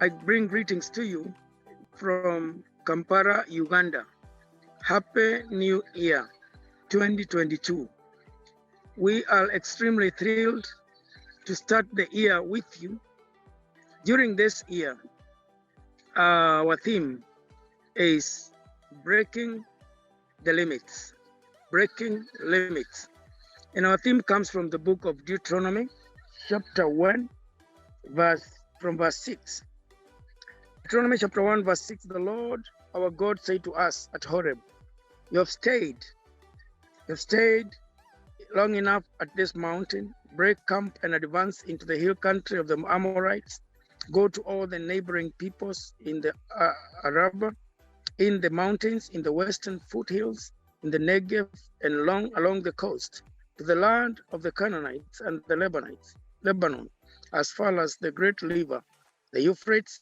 I bring greetings to you from Kampala, Uganda. Happy New Year 2022. We are extremely thrilled to start the year with you. During this year, our theme is breaking the limits. Breaking limits. And our theme comes from the book of Deuteronomy, chapter 1, from verse 6. Deuteronomy chapter 1, verse 6, the Lord our God said to us at Horeb, you have stayed long enough at this mountain, break camp and advance into the hill country of the Amorites, go to all the neighboring peoples in the Arabah, in the mountains, in the western foothills, in the Negev, and along the coast, to the land of the Canaanites and the Lebanon, as far as the great river, the Euphrates.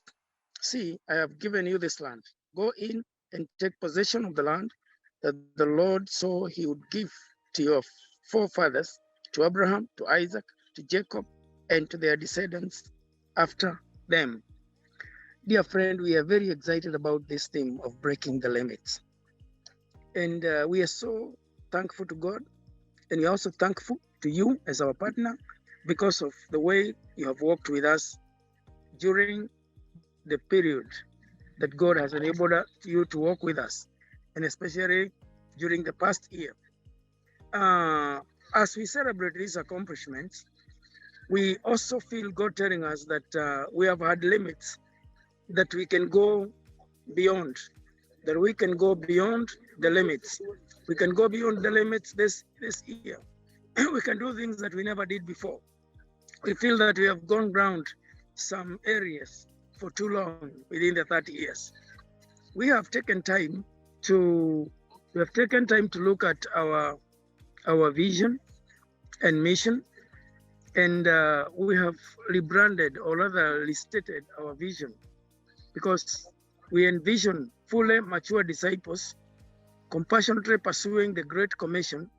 See, I have given you this land. Go in and take possession of the land that the Lord saw he would give to your forefathers, to Abraham, to Isaac, to Jacob, and to their descendants after them. Dear friend, we are very excited about this theme of breaking the limits. And we are so thankful to God, and we are also thankful to you as our partner because of the way you have worked with us during the period that God has enabled you to work with us, and especially during the past year. As we celebrate these accomplishments, we also feel God telling us that we have had limits, that we can go beyond, that we can go beyond the limits. We can go beyond the limits this year. We can do things that we never did before. We feel that we have gone round some areas for too long within the 30 years. We have taken time to look at our vision and mission, and we have rebranded, or rather restated, our vision, because we envision fully mature disciples compassionately pursuing the Great Commission,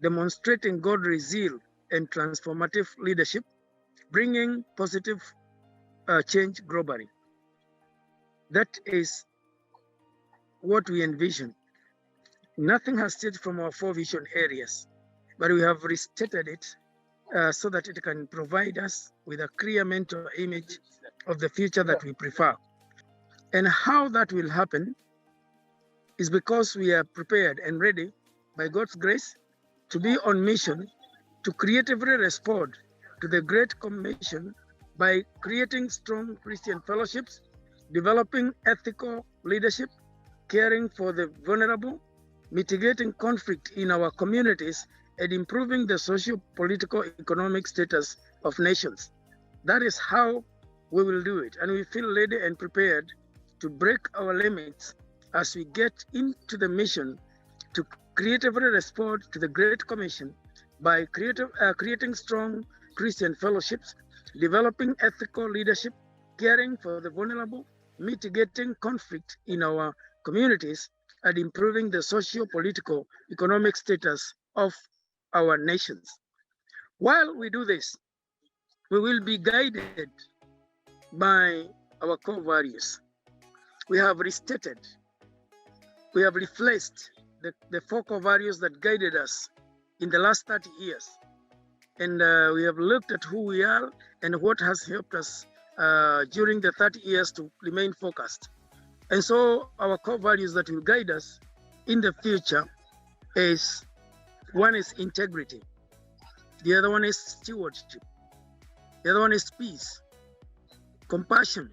demonstrating God's zeal and transformative leadership, bringing positive change globally. That is what we envision. Nothing has changed from our 4 vision areas, but we have restated it so that it can provide us with a clear mental image of the future that we prefer. And how that will happen is because we are prepared and ready, by God's grace, to be on mission to creatively respond to the Great Commission by creating strong Christian fellowships, developing ethical leadership, caring for the vulnerable, mitigating conflict in our communities, and improving the socio-political economic status of nations. That is how we will do it. And we feel ready and prepared to break our limits as we get into the mission to creatively respond to the Great Commission by creating strong Christian fellowships, developing ethical leadership, caring for the vulnerable, mitigating conflict in our communities, and improving the socio-political economic status of our nations. While we do this, we will be guided by our core values. We have restated, we have replaced the 4 core values that guided us in the last 30 years. And we have looked at who we are and what has helped us during the 30 years to remain focused. And so our core values that will guide us in the future is, one is integrity. The other one is stewardship. The other one is peace, compassion,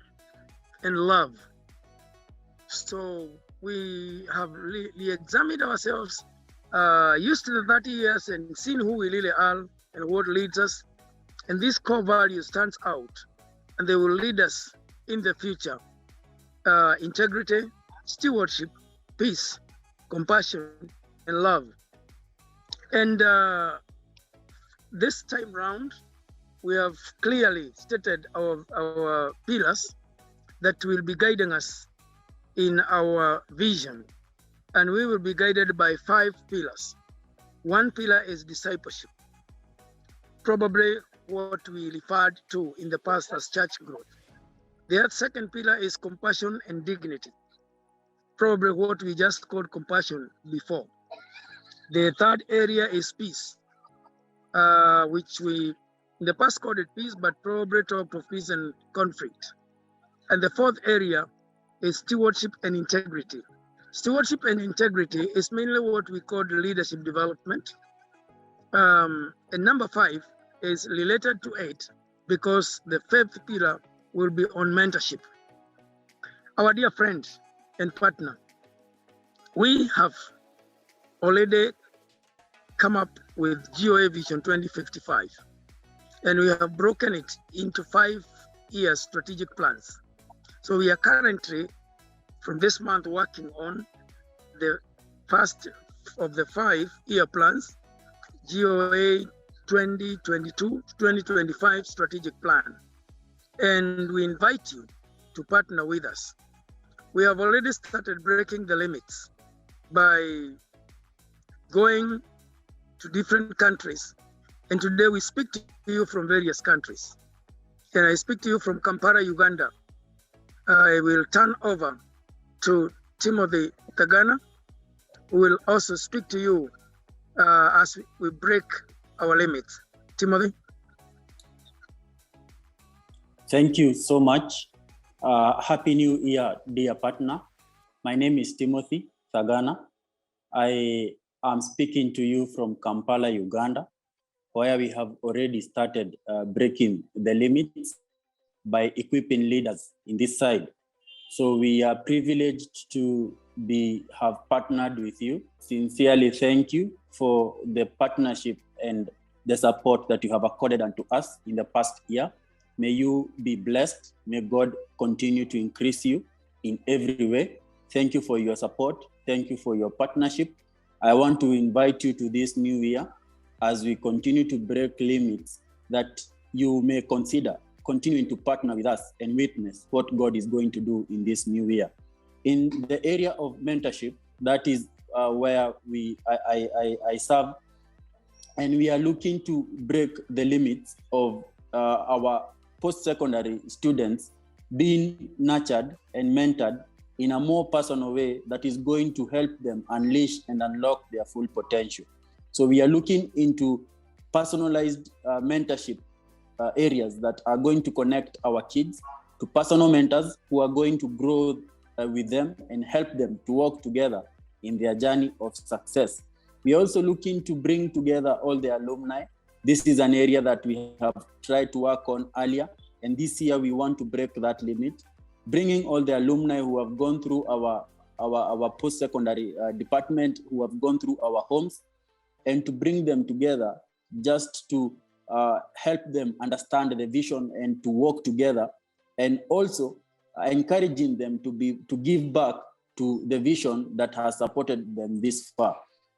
and love. So we have re-examined ourselves, used to the 30 years, and seen who we really are and what leads us. And these core values stands out, and they will lead us in the future. Integrity, stewardship, peace, compassion, and love. And this time round, we have clearly stated our pillars that will be guiding us in our vision. And we will be guided by 5 pillars. One pillar is discipleship, probably what we referred to in the past as church growth. The second pillar is compassion and dignity, probably what we just called compassion before. The third area is peace, which we in the past called it peace, but probably talked of peace and conflict. And the fourth area is stewardship and integrity. Stewardship and integrity is mainly what we call leadership development. And number 5 is related to 8 because the fifth pillar will be on mentorship. Our dear friend and partner, we have already come up with GOA Vision 2055, and we have broken it into 5-year strategic plans. So we are currently, from this month, working on the first of the 5-year plans, GOA 2022-2025 strategic plan. And we invite you to partner with us. We have already started breaking the limits by going to different countries. And today we speak to you from various countries. And I speak to you from Kampala, Uganda. I will turn over to Timothy Thagana, who will also speak to you as we break our limits. Timothy? Thank you so much. Happy New Year, dear partner. My name is Timothy Thagana. I am speaking to you from Kampala, Uganda, where we have already started breaking the limits by equipping leaders in this side. So we are privileged to have partnered with you. Sincerely thank you for the partnership and the support that you have accorded unto us in the past year. May you be blessed. May God continue to increase you in every way. Thank you for your support. Thank you for your partnership. I want to invite you to this new year as we continue to break limits that you may consider continuing to partner with us and witness what God is going to do in this new year. In the area of mentorship, that is where I serve, and we are looking to break the limits of our post-secondary students being nurtured and mentored in a more personal way that is going to help them unleash and unlock their full potential. So we are looking into personalized mentorship areas that are going to connect our kids to personal mentors who are going to grow with them and help them to work together in their journey of success. We are also looking to bring together all the alumni. This is an area that we have tried to work on earlier, and this year we want to break that limit, bringing all the alumni who have gone through our post-secondary department, who have gone through our homes, and to bring them together just to help them understand the vision and to work together, and also encouraging them to give back to the vision that has supported them this far.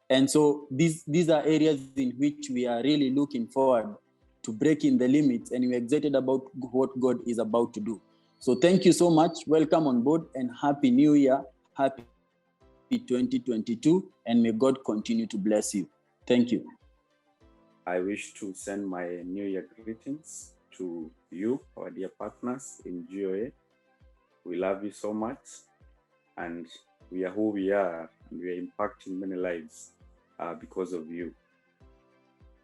And so these are areas in which we are really looking forward to breaking the limits, and we're excited about what God is about to do. So thank you so much. Welcome on board, and Happy New Year. Happy 2022, and may God continue to bless you. Thank you. I wish to send my New Year greetings to you, our dear partners in GOA. We love you so much, and we are who we are, and we are impacting many lives because of you.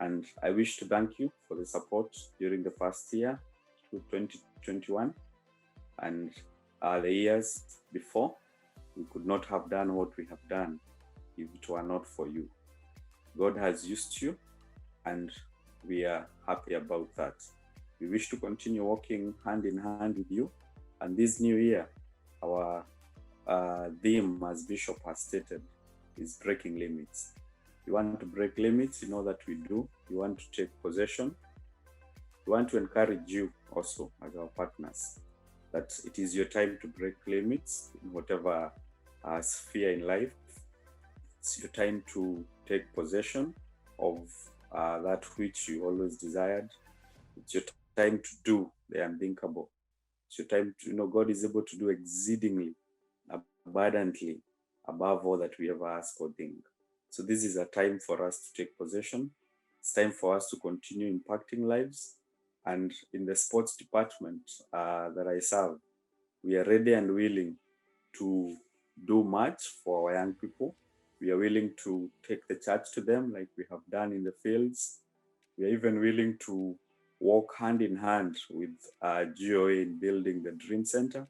And I wish to thank you for the support during the past year, 2021, and the years before. We could not have done what we have done if it were not for you. God has used you, and we are happy about that. We wish to continue working hand in hand with you. And this new year, our theme, as Bishop has stated, is breaking limits. You want to break limits, you know that we do. You want to take possession. We want to encourage you also as our partners that it is your time to break limits in whatever sphere in life. It's your time to take possession of that which you always desired. It's your time to do the unthinkable. It's your time to, God is able to do exceedingly, abundantly, above all that we ever ask or think. So this is a time for us to take possession. It's time for us to continue impacting lives. And in the sports department that I serve, we are ready and willing to do much for our young people. We are willing to take the church to them like we have done in the fields. We are even willing to walk hand in hand with GOA in building the Dream Center,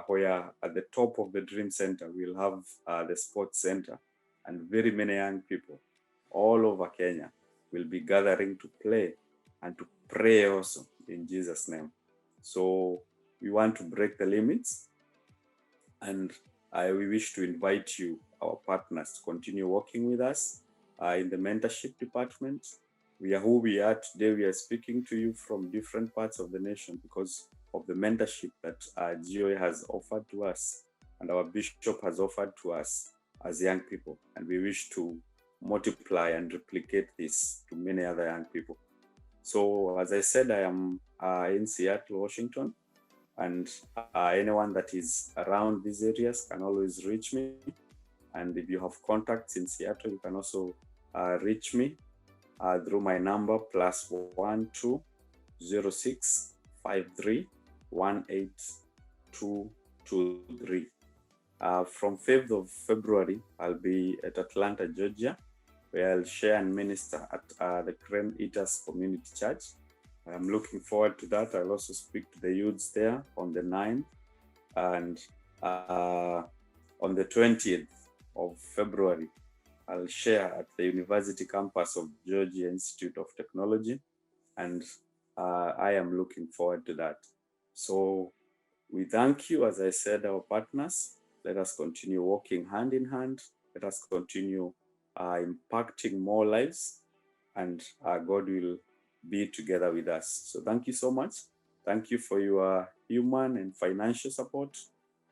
where at the top of the Dream Center, we'll have the sports center, and very many young people all over Kenya will be gathering to play and to pray also in Jesus' name. So we want to break the limits, and we wish to invite you, our partners, to continue working with us in the mentorship department. We are who we are today. We are speaking to you from different parts of the nation because of the mentorship that GOA has offered to us and our bishop has offered to us as young people. And we wish to multiply and replicate this to many other young people. So as I said, I am in Seattle, Washington, and anyone that is around these areas can always reach me. And if you have contacts in Seattle, you can also reach me through my number +1 206 53 18223. From 5th of February, I'll be at Atlanta, Georgia, where I'll share and minister at the Crane Eaters Community Church. I'm looking forward to that. I'll also speak to the youths there on the 9th, and on the 20th of February, I'll share at the University campus of Georgia Institute of Technology, and I am looking forward to that. So we thank you, as I said, our partners. Let us continue working hand in hand. Let us continue impacting more lives, and God will be together with us. So thank you so much. Thank you for your human and financial support.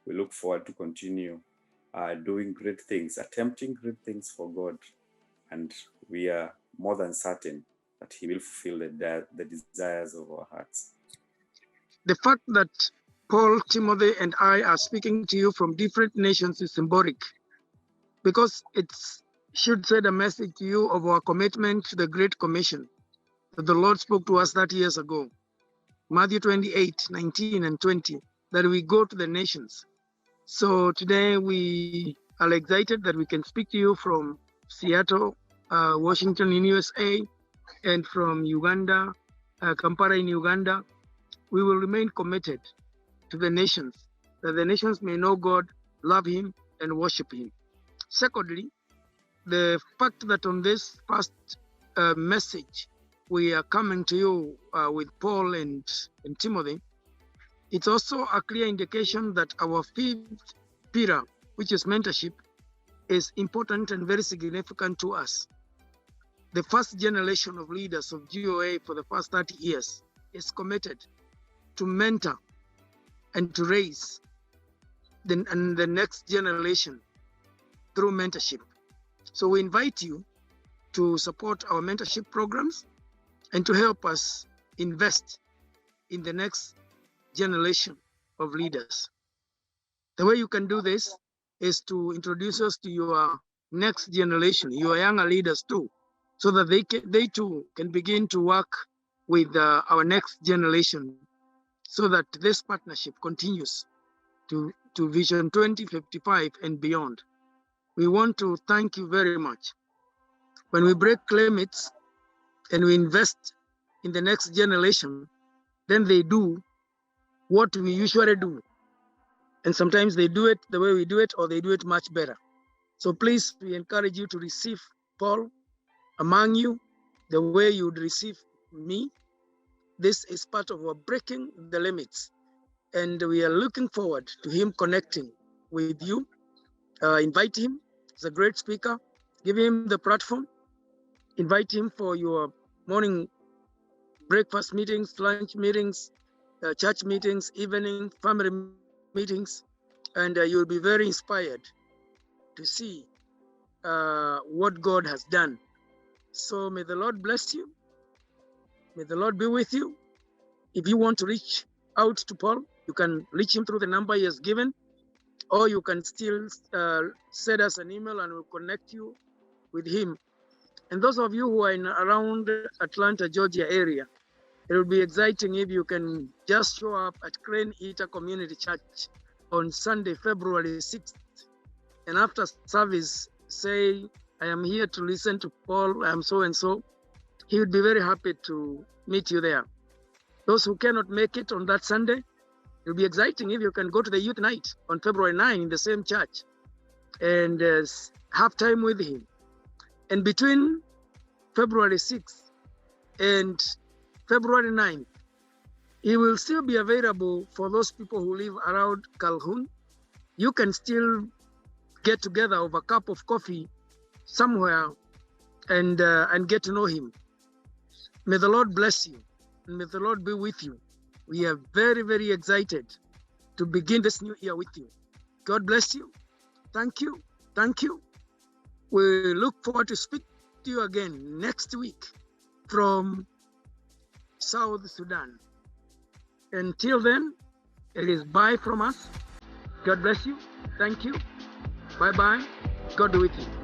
We look forward to continue doing great things, attempting great things for God. And we are more than certain that He will fulfill the desires of our hearts. The fact that Paul, Timothy, and I are speaking to you from different nations is symbolic, because it should send a message to you of our commitment to the Great Commission that the Lord spoke to us 30 years ago. Matthew 28, 19 and 20, that we go to the nations. So today we are excited that we can speak to you from Seattle, Washington in USA, and from Uganda, Kampala in Uganda. We will remain committed to the nations, that the nations may know God, love Him, and worship Him. Secondly, the fact that on this first message, we are coming to you with Paul and Timothy, it's also a clear indication that our fifth pillar, which is mentorship, is important and very significant to us. The first generation of leaders of GOA for the past 30 years is committed to mentor and to raise the next generation through mentorship. So we invite you to support our mentorship programs and to help us invest in the next generation of leaders. The way you can do this is to introduce us to your next generation, your younger leaders too, so that they too can begin to work with our next generation, so that this partnership continues to Vision 2055 and beyond. We want to thank you very much. When we break limits and we invest in the next generation, then they do what we usually do. And sometimes they do it the way we do it, or they do it much better. So please, we encourage you to receive Paul among you the way you would receive me. This is part of our breaking the limits. And we are looking forward to him connecting with you. Invite him. He's a great speaker. Give him the platform. Invite him for your morning breakfast meetings, lunch meetings, church meetings, evening family meetings, and you'll be very inspired to see what God has done. So may the Lord bless you. May the Lord be with you. If you want to reach out to Paul, you can reach him through the number he has given, or you can still send us an email and we'll connect you with him. And those of you who are in around Atlanta, Georgia area, It will be exciting if you can just show up at Crane Eater Community Church on Sunday, February 6th. And after service, say, I am here to listen to Paul, I am so and so. He would be very happy to meet you there. Those who cannot make it on that Sunday, it will be exciting if you can go to the youth night on February 9 in the same church and have time with him. And between February 6th and February 9th, he will still be available for those people who live around Calhoun. You can still get together over a cup of coffee somewhere and get to know him. May the Lord bless you and may the Lord be with you. We are very, very excited to begin this new year with you. God bless you. Thank you. Thank you. We look forward to speak to you again next week from South Sudan. Until then, it is bye from us. God bless you. Thank you. Bye-bye. God be with you.